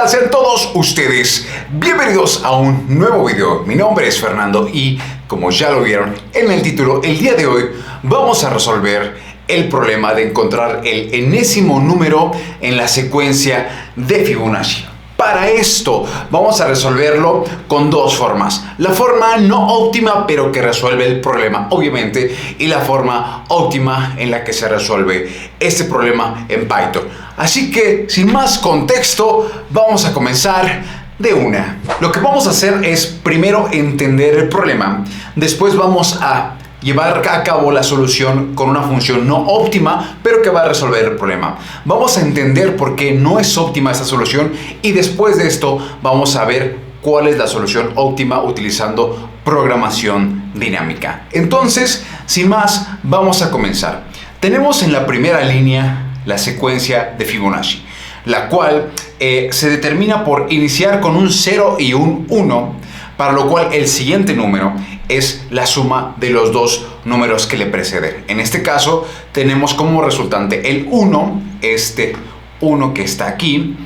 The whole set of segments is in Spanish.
tal? Sean todos ustedes bienvenidos a un nuevo video. Mi nombre es Fernando y como ya lo vieron en el título, el día de hoy vamos a resolver el problema de encontrar el enésimo número en la secuencia de Fibonacci. Para esto vamos a resolverlo con dos formas. La forma no óptima pero que resuelve el problema, obviamente, y la forma óptima en la que se resuelve este problema en Python. Así que, sin más contexto, vamos a comenzar de una. Lo que vamos a hacer es primero entender el problema, después vamos a llevar a cabo la solución con una función no óptima, pero que va a resolver el problema. Vamos a entender por qué no es óptima esta solución y después de esto vamos a ver cuál es la solución óptima utilizando programación dinámica. Entonces, sin más, vamos a comenzar. Tenemos en la primera línea la secuencia de Fibonacci, la cual se determina por iniciar con un 0 y un 1, para lo cual el siguiente número es la suma de los dos números que le preceden. En este caso tenemos como resultante el 1, este 1 que está aquí,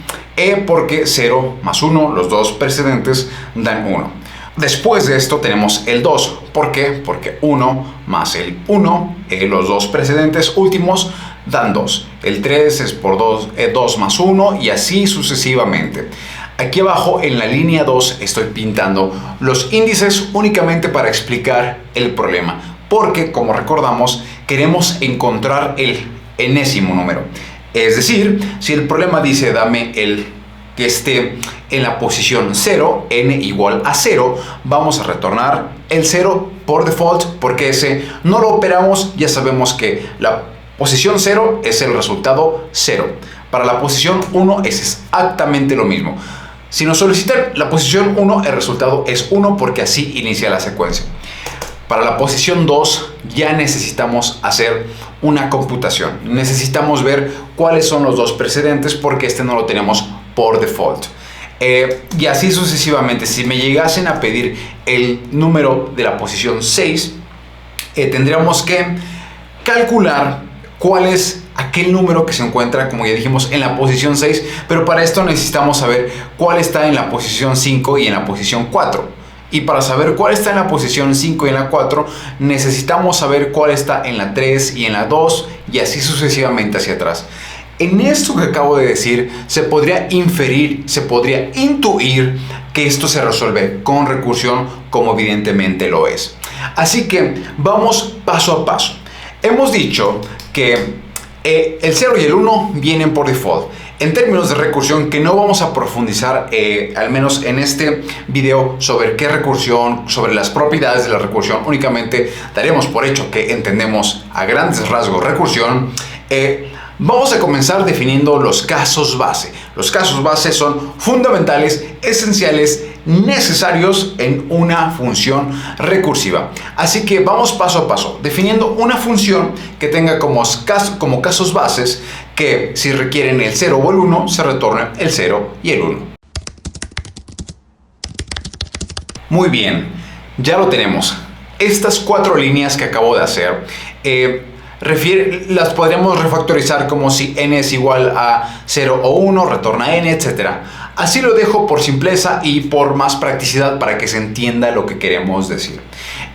porque 0 más 1, los dos precedentes, dan 1. Después de esto tenemos el 2. ¿Por qué? Porque 1 más el 1, los dos precedentes últimos, dan 2. El 3 es por 2 más 1 y así sucesivamente. Aquí abajo en la línea 2 estoy pintando los índices únicamente para explicar el problema, porque como recordamos queremos encontrar el enésimo número. Es decir, si el problema dice dame el que esté en la posición 0, n igual a 0, vamos a retornar el 0 por default, porque ese no lo operamos, ya sabemos que la posición 0 es el resultado 0. Para la posición 1 es exactamente lo mismo. Si nos solicitan la posición 1, el resultado es 1 porque así inicia la secuencia. Para la posición 2 ya necesitamos hacer una computación. Necesitamos ver cuáles son los dos precedentes porque este no lo tenemos por default. Y así sucesivamente. Si me llegasen a pedir el número de la posición 6, tendríamos que calcular cuál es aquel número que se encuentra, como ya dijimos, en la posición 6, pero para esto necesitamos saber cuál está en la posición 5 y en la posición 4. Y para saber cuál está en la posición 5 y en la 4, necesitamos saber cuál está en la 3 y en la 2 y así sucesivamente hacia atrás. En esto que acabo de decir, se podría inferir, se podría intuir que esto se resuelve con recursión, como evidentemente lo es. Así que vamos paso a paso. Hemos dicho que el 0 y el 1 vienen por default. En términos de recursión, que no vamos a profundizar, al menos en este video, sobre qué recursión, sobre las propiedades de la recursión, únicamente daremos por hecho que entendemos a grandes rasgos recursión. Vamos a comenzar definiendo los casos base. Los casos base son fundamentales, esenciales, necesarios en una función recursiva. Así que vamos paso a paso, definiendo una función que tenga como casos bases que si requieren el 0 o el 1, se retorna el 0 y el 1. Muy bien, ya lo tenemos. Estas cuatro líneas que acabo de hacer las podríamos refactorizar como si n es igual a 0 o 1, retorna n, etc. Así lo dejo por simpleza y por más practicidad para que se entienda lo que queremos decir.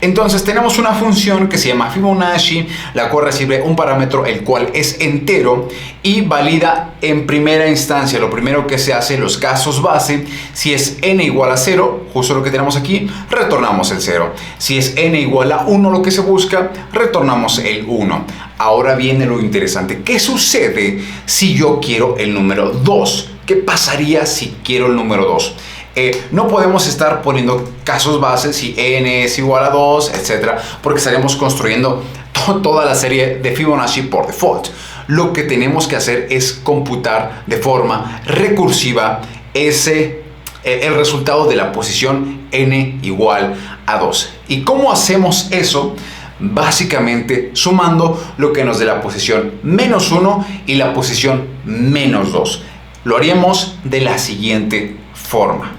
Entonces tenemos una función que se llama Fibonacci, la cual recibe un parámetro el cual es entero y valida en primera instancia. Lo primero que se hace, los casos base, si es n igual a 0, justo lo que tenemos aquí, retornamos el 0. Si es n igual a 1 lo que se busca, retornamos el 1. Ahora viene lo interesante. ¿Qué sucede si yo quiero el número 2? ¿Qué pasaría si quiero el número 2? No podemos estar poniendo casos bases si n es igual a 2, etc. porque estaremos construyendo toda la serie de Fibonacci por default. Lo que tenemos que hacer es computar de forma recursiva el resultado de la posición n igual a 2. ¿Y cómo hacemos eso? Básicamente sumando lo que nos dé la posición menos 1 y la posición menos 2. Lo haríamos de la siguiente forma.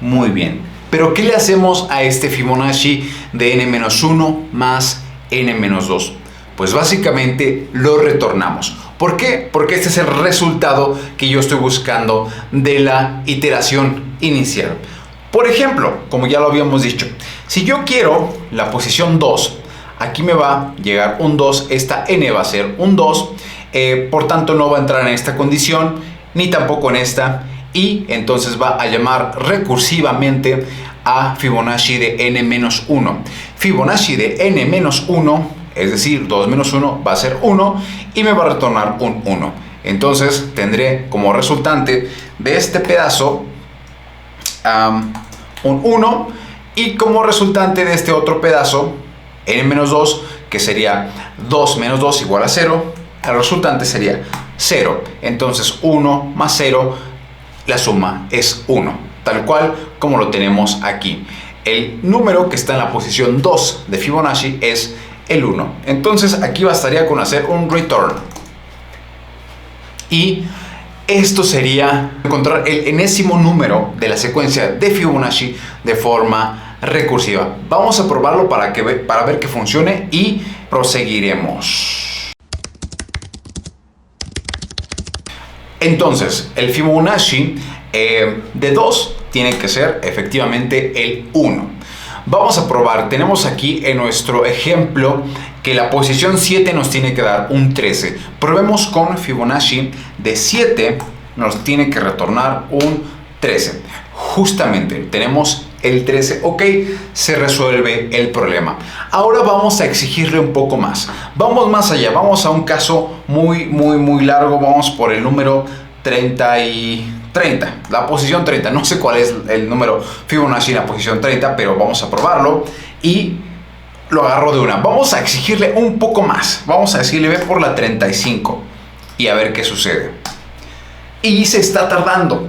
Muy bien, pero ¿qué le hacemos a este Fibonacci de n-1 más n-2? Pues básicamente lo retornamos. ¿Por qué? Porque este es el resultado que yo estoy buscando de la iteración inicial. Por ejemplo, como ya lo habíamos dicho, si yo quiero la posición 2, aquí me va a llegar un 2, esta n va a ser un 2, por tanto no va a entrar en esta condición, ni tampoco en esta, y entonces va a llamar recursivamente a Fibonacci de n-1. Fibonacci de n-1, es decir, 2 menos 1 va a ser 1 y me va a retornar un 1. Entonces tendré como resultante de este pedazo un 1 y como resultante de este otro pedazo n-2, que sería 2 menos 2 igual a 0, el resultante sería 0. Entonces 1 más 0, la suma es 1, tal cual como lo tenemos aquí. El número que está en la posición 2 de Fibonacci es el 1. Entonces aquí bastaría con hacer un return. Y esto sería encontrar el enésimo número de la secuencia de Fibonacci de forma recursiva. Vamos a probarlo para ver que funcione y proseguiremos. Entonces, el Fibonacci de 2 tiene que ser efectivamente el 1. Vamos a probar. Tenemos aquí en nuestro ejemplo que la posición 7 nos tiene que dar un 13. Probemos con Fibonacci de 7, nos tiene que retornar un 13. Justamente tenemos el 13. Ok, se resuelve el problema. Ahora vamos a exigirle un poco más. Vamos más allá, vamos a un caso muy largo. Vamos por el número 30, la posición 30. No sé cuál es el número Fibonacci en la posición 30, pero vamos a probarlo y lo agarro de una. Vamos a exigirle un poco más. Vamos a decirle ve por la 35 y a ver qué sucede. Y se está tardando.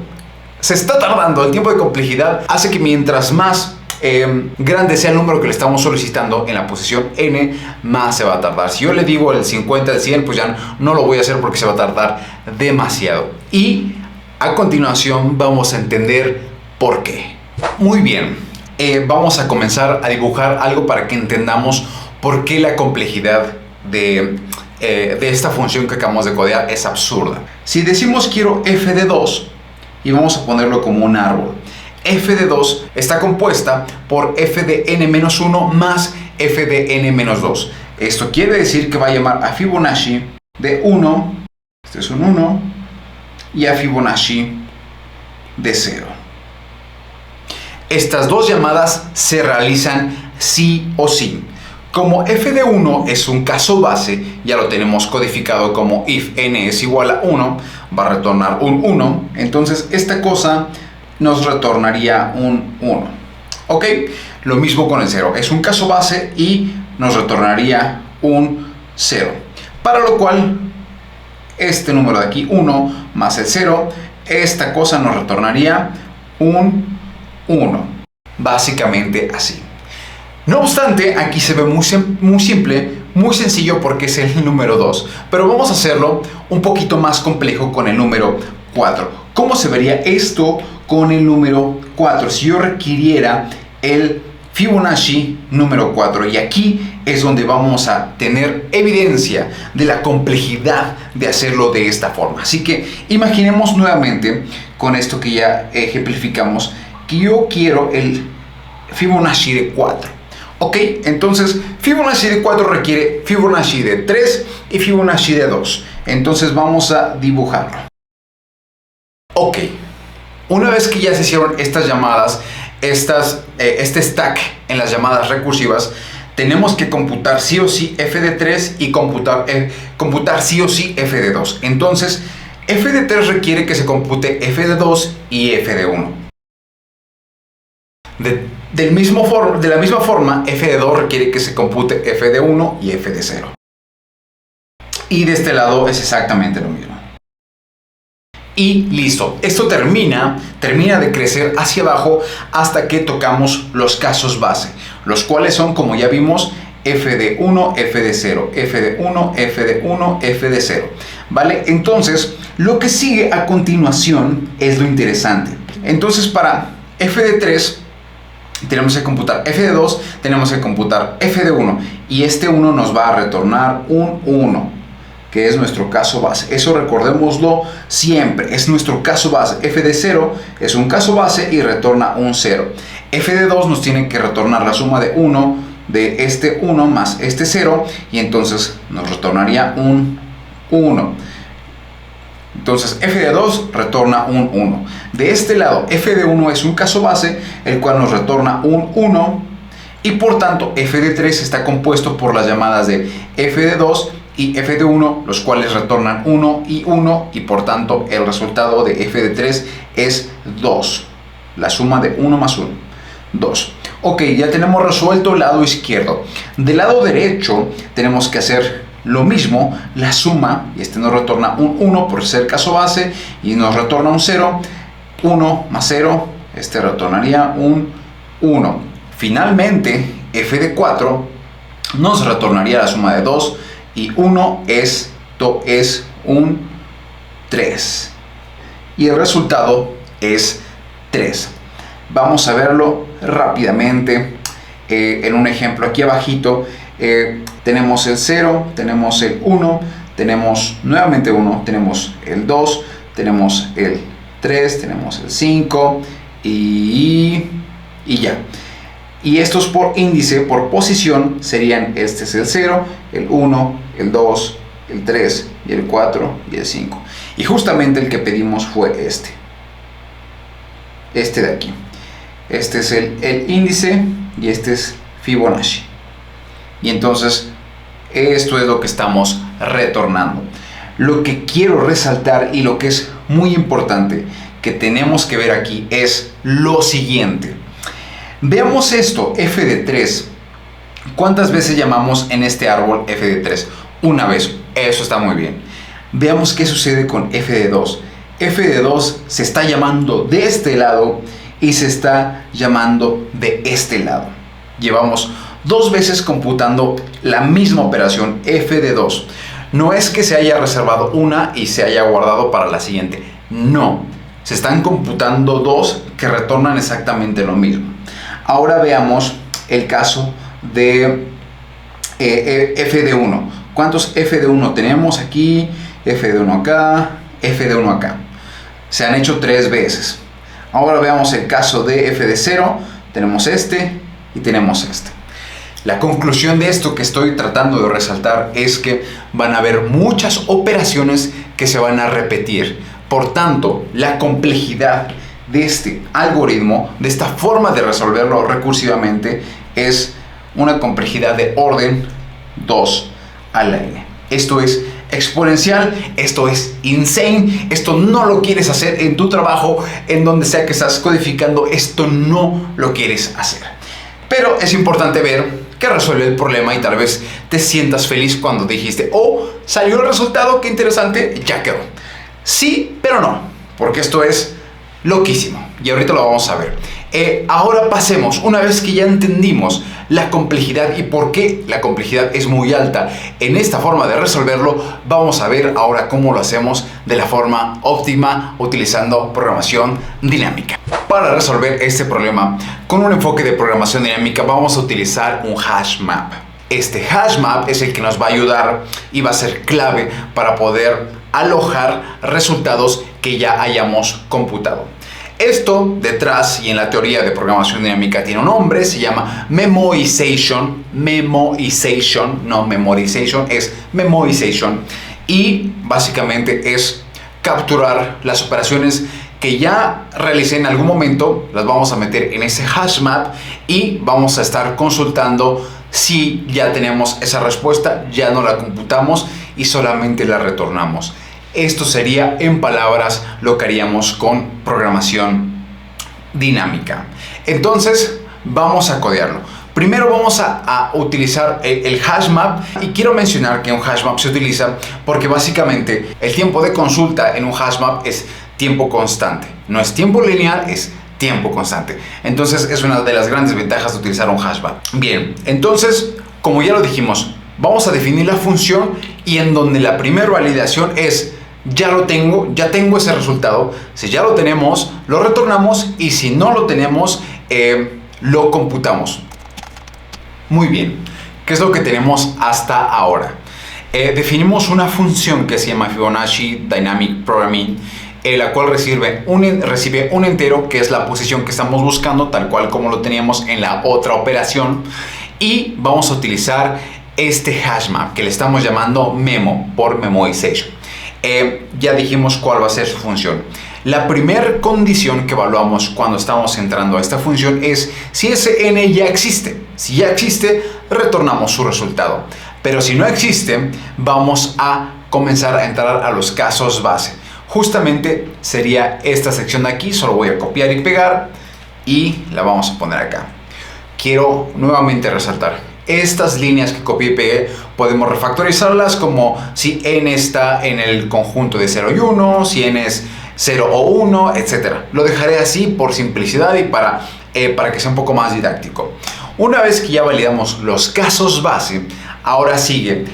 El tiempo de complejidad hace que mientras más grande sea el número que le estamos solicitando en la posición n, más se va a tardar. Si yo le digo el 50, el 100, pues ya no lo voy a hacer porque se va a tardar demasiado. Y a continuación vamos a entender por qué. Muy bien, vamos a comenzar a dibujar algo para que entendamos por qué la complejidad de esta función que acabamos de codear es absurda. Si decimos quiero f de 2 y vamos a ponerlo como un árbol, f de 2 está compuesta por f de n-1 más f de n-2. Esto quiere decir que va a llamar a Fibonacci de 1, este es un 1, y a Fibonacci de 0. Estas dos llamadas se realizan sí o sí. Como f de 1 es un caso base, ya lo tenemos codificado como if n es igual a 1, va a retornar un 1, entonces esta cosa nos retornaría un 1. Ok, lo mismo con el 0, es un caso base y nos retornaría un 0. Para lo cual, este número de aquí, 1 más el 0, esta cosa nos retornaría un 1. Básicamente así. No obstante, aquí se ve muy simple, muy sencillo porque es el número 2. Pero vamos a hacerlo un poquito más complejo con el número 4. ¿Cómo se vería esto con el número 4? Si yo requiriera el Fibonacci número 4. Y aquí es donde vamos a tener evidencia de la complejidad de hacerlo de esta forma. Así que imaginemos nuevamente, con esto que ya ejemplificamos, que yo quiero el Fibonacci de 4. Ok, entonces Fibonacci de 4 requiere Fibonacci de 3 y Fibonacci de 2. Entonces vamos a dibujarlo. Ok, una vez que ya se hicieron estas llamadas, este stack en las llamadas recursivas, tenemos que computar sí o sí f de 3 y computar sí o sí f de 2. Entonces, f de 3 requiere que se compute f de 2 y f de 1. De la misma forma, f de 2 requiere que se compute f de 1 y f de 0. Y de este lado es exactamente lo mismo. Y listo, esto termina de crecer hacia abajo hasta que tocamos los casos base, los cuales son, como ya vimos, f de 1, f de 0, f de 1, f de 1, f de 0. ¿Vale? Entonces, lo que sigue a continuación es lo interesante. Entonces, para f de 3 tenemos que computar f de 2, tenemos que computar f de 1, y este 1 nos va a retornar un 1, que es nuestro caso base. Eso recordémoslo siempre, es nuestro caso base. F de 0 es un caso base y retorna un 0. F de 2 nos tiene que retornar la suma de 1, de este 1 más este 0, y entonces nos retornaría un 1. Entonces f de 2 retorna un 1. De este lado, f de 1 es un caso base, el cual nos retorna un 1, y por tanto f de 3 está compuesto por las llamadas de f de 2 y f de 1, los cuales retornan 1 y 1, y por tanto el resultado de f de 3 es 2. La suma de 1 más 1, 2. Ok, ya tenemos resuelto el lado izquierdo. Del lado derecho tenemos que hacer lo mismo, la suma, y este nos retorna un 1 por ser caso base, y nos retorna un 0, 1 más 0, este retornaría un 1. Finalmente, f de 4 nos retornaría la suma de 2 y 1, esto es un 3. Y el resultado es 3. Vamos a verlo rápidamente en un ejemplo. Aquí abajito tenemos el 0, tenemos el 1, tenemos nuevamente 1, tenemos el 2, tenemos el 3, tenemos el 5 y ya. Y estos por índice, por posición, serían: este es el 0, el 1, el 2, el 3 y el 4 y el 5. Y justamente el que pedimos fue este de aquí. Este es el índice y este es Fibonacci. Y entonces esto es lo que estamos retornando. Lo que quiero resaltar y lo que es muy importante que tenemos que ver aquí es lo siguiente. Veamos esto, f de 3. ¿Cuántas veces llamamos en este árbol f de 3? Una vez. Eso está muy bien. Veamos qué sucede con f de 2. F de 2 se está llamando de este lado y se está llamando de este lado. Llevamos dos veces computando la misma operación, f de 2. No es que se haya reservado una y se haya guardado para la siguiente. No, se están computando dos que retornan exactamente lo mismo. Ahora veamos el caso de f de 1. ¿Cuántos f de 1 tenemos aquí? F de 1 acá, f de 1 acá. Se han hecho tres veces. Ahora veamos el caso de f de 0. Tenemos este y tenemos este. La conclusión de esto que estoy tratando de resaltar es que van a haber muchas operaciones que se van a repetir. Por tanto, la complejidad de este algoritmo, de esta forma de resolverlo recursivamente, es una complejidad de orden 2 a la n. Esto es exponencial, esto es insane, esto no lo quieres hacer en tu trabajo, en donde sea que estás codificando, esto no lo quieres hacer. Pero es importante ver que resuelve el problema y tal vez te sientas feliz cuando dijiste: oh, salió el resultado, qué interesante, ya quedó. Sí, pero no, porque esto es loquísimo y ahorita lo vamos a ver. Ahora pasemos, una vez que ya entendimos la complejidad y por qué la complejidad es muy alta en esta forma de resolverlo, vamos a ver ahora cómo lo hacemos de la forma óptima utilizando programación dinámica. Para resolver este problema con un enfoque de programación dinámica vamos a utilizar un hash map. Este hash map es el que nos va a ayudar y va a ser clave para poder alojar resultados que ya hayamos computado. Esto detrás y en la teoría de programación dinámica tiene un nombre, se llama memoization. Memoization, no memorization, es memoization. Y básicamente es capturar las operaciones que ya realicé en algún momento, las vamos a meter en ese hash map y vamos a estar consultando si ya tenemos esa respuesta, ya no la computamos y solamente la retornamos. Esto sería, en palabras, lo que haríamos con programación dinámica. Entonces, vamos a codearlo. Primero vamos a utilizar el hash map, y quiero mencionar que un hash map se utiliza porque básicamente el tiempo de consulta en un hash map es tiempo constante. No es tiempo lineal, es tiempo constante. Entonces, es una de las grandes ventajas de utilizar un hash map. Bien, entonces, como ya lo dijimos, vamos a definir la función y en donde la primera validación es: ya lo tengo, ya tengo ese resultado. Si ya lo tenemos, lo retornamos, y si no lo tenemos, lo computamos. Muy bien, ¿qué es lo que tenemos hasta ahora? Definimos una función que se llama Fibonacci Dynamic Programming, la cual recibe un entero, que es la posición que estamos buscando, tal cual como lo teníamos en la otra operación, y vamos a utilizar este hashmap que le estamos llamando memo por memoization. Ya dijimos cuál va a ser su función. La primera condición que evaluamos cuando estamos entrando a esta función es si ese n ya existe. Si ya existe, retornamos su resultado. Pero si no existe, vamos a comenzar a entrar a los casos base. Justamente sería esta sección de aquí. Solo voy a copiar y pegar y la vamos a poner acá. Quiero nuevamente resaltar, estas líneas que copié y pegué podemos refactorizarlas como si n está en el conjunto de 0 y 1, si n es 0 o 1, etc. Lo dejaré así por simplicidad y para que sea un poco más didáctico. Una vez que ya validamos los casos base, ahora sigue,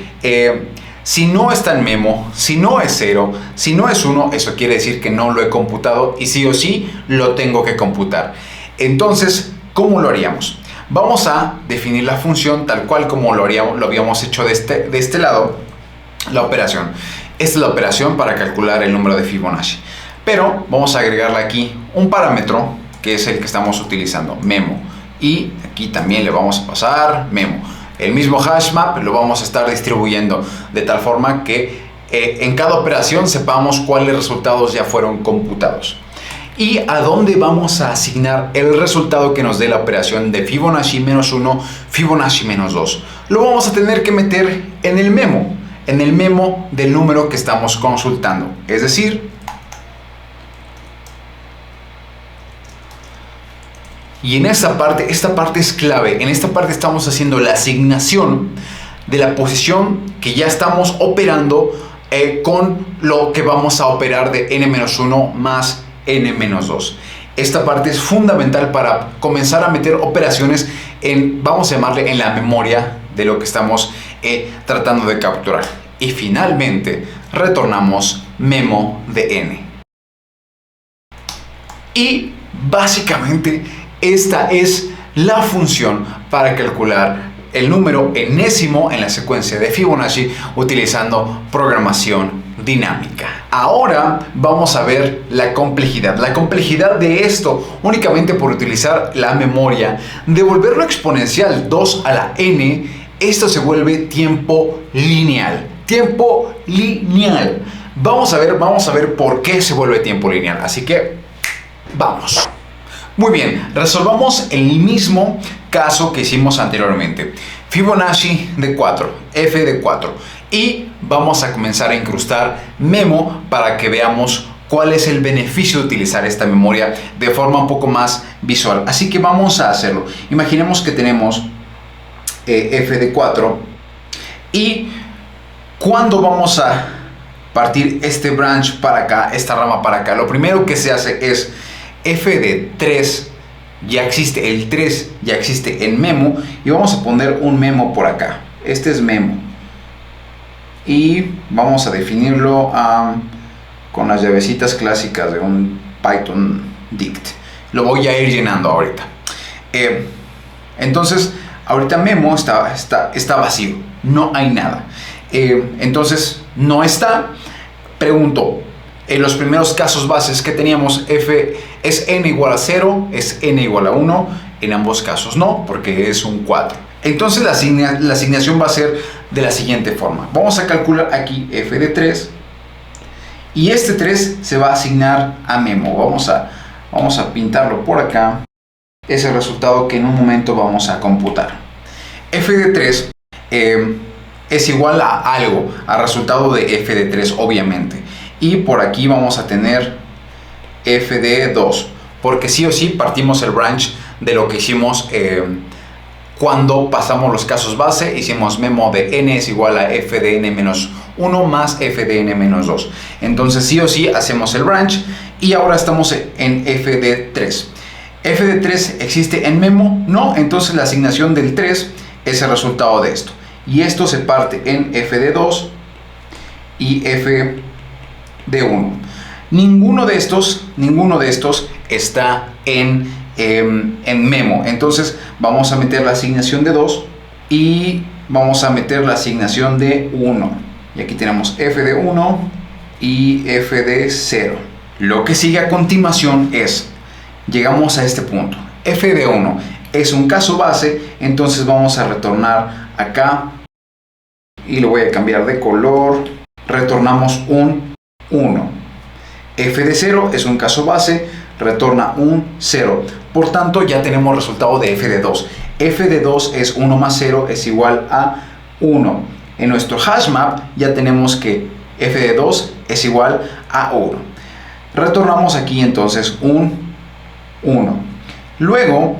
si no está en memo, si no es 0, si no es 1, eso quiere decir que no lo he computado y sí o sí lo tengo que computar. Entonces, ¿cómo lo haríamos? Vamos a definir la función tal cual como lo habíamos hecho de este lado, la operación. Esta es la operación para calcular el número de Fibonacci. Pero vamos a agregarle aquí un parámetro que es el que estamos utilizando, memo. Y aquí también le vamos a pasar memo. El mismo hashmap lo vamos a estar distribuyendo de tal forma que en cada operación sepamos cuáles resultados ya fueron computados. ¿Y a dónde vamos a asignar el resultado que nos dé la operación de Fibonacci menos 1, Fibonacci menos 2? Lo vamos a tener que meter en el memo del número que estamos consultando. Es decir, y en esta parte es clave. En esta parte estamos haciendo la asignación de la posición que ya estamos operando con lo que vamos a operar de n-1 más n-2. Esta parte es fundamental para comenzar a meter operaciones vamos a llamarle en la memoria de lo que estamos tratando de capturar. Y finalmente retornamos memo de n. Y básicamente esta es la función para calcular el número enésimo en la secuencia de Fibonacci utilizando programación dinámica. Ahora vamos a ver la complejidad. La complejidad de esto, únicamente por utilizar la memoria, devolverlo exponencial 2 a la n, esto se vuelve tiempo lineal. Tiempo lineal. Vamos a ver por qué se vuelve tiempo lineal. Así que, vamos. Muy bien, resolvamos el mismo caso que hicimos anteriormente. Fibonacci de 4, f de 4. Y vamos a comenzar a incrustar memo para que veamos cuál es el beneficio de utilizar esta memoria de forma un poco más visual. Así que vamos a hacerlo. Imaginemos que tenemos f de 4 y cuando vamos a partir este branch para acá, esta rama para acá, lo primero que se hace es f de 3 ya existe, el 3 ya existe en memo y vamos a poner un memo por acá. Este es memo y vamos a definirlo con las llavecitas clásicas de un Python dict. Lo voy a ir llenando ahorita. Entonces ahorita memo está vacío, no hay nada. Entonces no está. Pregunto, en los primeros casos bases que teníamos, f es n igual a 0, es n igual a 1, en ambos casos no, porque es un 4. Entonces la asignación va a ser de la siguiente forma. Vamos a calcular aquí f de 3 y este 3 se va a asignar a memo. Vamos a pintarlo por acá. Es el resultado que en un momento vamos a computar. f de 3 es igual a algo, al resultado de f de 3 obviamente. Y por aquí vamos a tener f de 2, porque sí o sí partimos el branch de lo que hicimos cuando pasamos los casos base. Hicimos memo de n es igual a f de n menos 1 más f de n menos 2. Entonces sí o sí hacemos el branch y ahora estamos en f de 3. ¿F de 3 existe en memo? No, entonces la asignación del 3 es el resultado de esto. Y esto se parte en f de 2 y f de 1. Ninguno de estos está en en memo. Entonces vamos a meter la asignación de 2 y vamos a meter la asignación de 1. Y aquí tenemos f de 1 y f de 0. Lo que sigue a continuación es, llegamos a este punto. F de 1 es un caso base, entonces vamos a retornar acá y lo voy a cambiar de color. Retornamos un 1. F de 0 es un caso base, retorna un 0. Por tanto, ya tenemos resultado de f de 2. F de 2 es 1 más 0 es igual a 1. En nuestro hash map ya tenemos que f de 2 es igual a 1. Retornamos aquí entonces un 1. Luego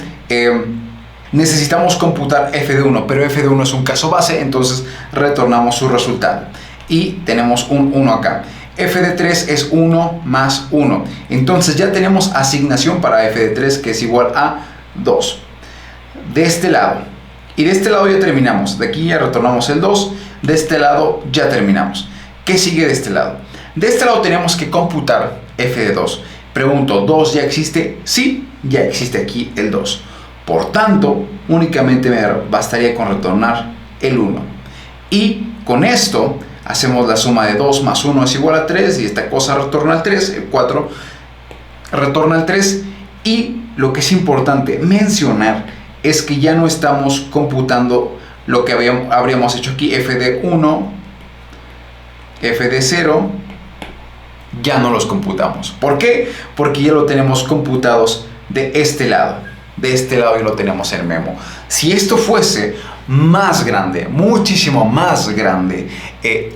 necesitamos computar f de 1, pero f de 1 es un caso base, entonces retornamos su resultado. Y tenemos un 1 acá. F de 3 es 1 más 1. Entonces ya tenemos asignación para f de 3 que es igual a 2. De este lado. Y de este lado ya terminamos. De aquí ya retornamos el 2. De este lado ya terminamos. ¿Qué sigue de este lado? De este lado tenemos que computar f de 2. Pregunto, ¿2 ya existe? Sí, ya existe aquí el 2. Por tanto, únicamente me bastaría con retornar el 1. Y con esto hacemos la suma de 2 más 1 es igual a 3 y esta cosa retorna al 3, el 4 retorna al 3. Y lo que es importante mencionar es que ya no estamos computando lo que habríamos hecho aquí, f de 1, f de 0, ya no los computamos. ¿Por qué? Porque ya lo tenemos computados de este lado. De este lado ya lo tenemos en memo. Si esto fuese más grande, muchísimo más grande,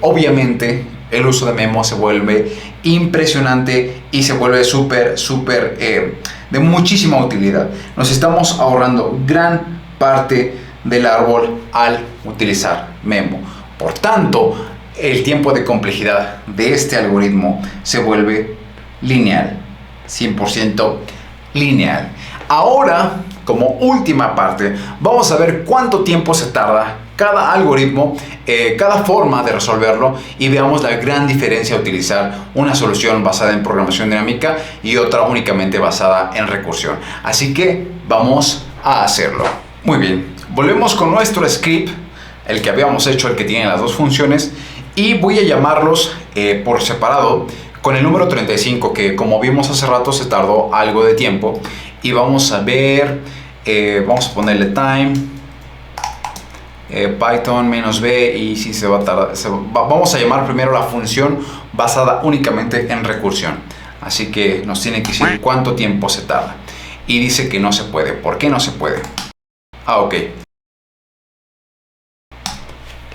obviamente el uso de memo se vuelve impresionante y se vuelve súper de muchísima utilidad. Nos estamos ahorrando gran parte del árbol al utilizar memo. Por tanto, el tiempo de complejidad de este algoritmo se vuelve lineal, 100% lineal. Ahora, como última parte, vamos a ver cuánto tiempo se tarda cada algoritmo, cada forma de resolverlo, y veamos la gran diferencia de utilizar una solución basada en programación dinámica y otra únicamente basada en recursión. Así que vamos a hacerlo. Muy bien, volvemos con nuestro script, el que habíamos hecho, el que tiene las dos funciones, y voy a llamarlos por separado con el número 35, que como vimos hace rato se tardó algo de tiempo. Y vamos a ver, vamos a ponerle time, Python -b, y si se va a tardar, vamos a llamar primero la función basada únicamente en recursión. Así que nos tiene que decir cuánto tiempo se tarda. Y dice que no se puede. ¿Por qué no se puede? Ok.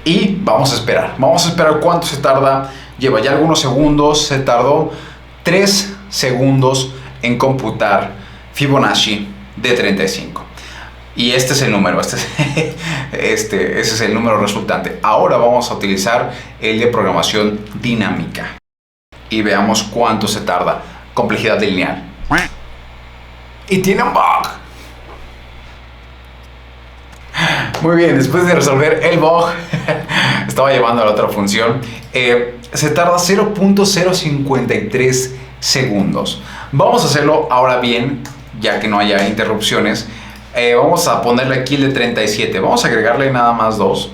Y vamos a esperar cuánto se tarda. Lleva ya algunos segundos, se tardó 3 segundos en computar Fibonacci de 35. Y este es el número, ese es el número resultante. Ahora vamos a utilizar el de programación dinámica. Y veamos cuánto se tarda. Complejidad lineal. Y tiene un bug. Muy bien, después de resolver el bug, estaba llevando a la otra función. Se tarda 0.053 segundos. Vamos a hacerlo ahora bien, ya que no haya interrupciones. Vamos a ponerle aquí el de 37. Vamos a agregarle nada más 2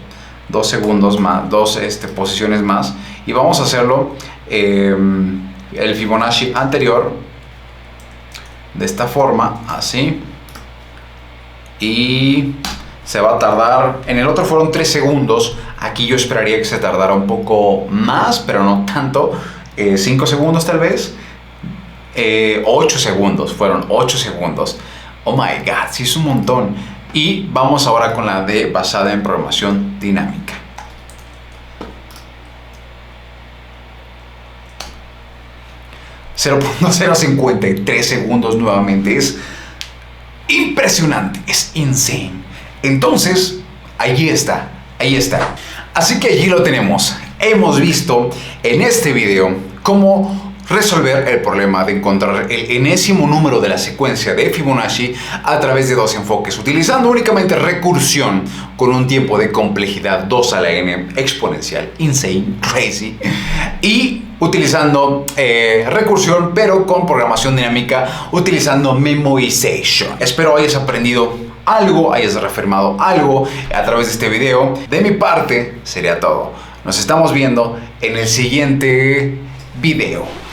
segundos más, 2 posiciones más. Y vamos a hacerlo el Fibonacci anterior de esta forma, así. Y se va a tardar, en el otro fueron 3 segundos, aquí yo esperaría que se tardara un poco más, pero no tanto, 5 segundos tal vez, 8 segundos, fueron 8 segundos. Oh my god, sí es un montón. Y vamos ahora con la de basada en programación dinámica. .053 segundos nuevamente, es impresionante, es insane. Entonces, ahí está. Así que allí lo tenemos. Hemos visto en este video cómo resolver el problema de encontrar el enésimo número de la secuencia de Fibonacci a través de dos enfoques, utilizando únicamente recursión con un tiempo de complejidad 2 a la n exponencial, insane, crazy, y utilizando recursión, pero con programación dinámica, utilizando Memoization. Espero hayas aprendido algo, hayas reafirmado algo a través de este video. De mi parte, sería todo. Nos estamos viendo en el siguiente video.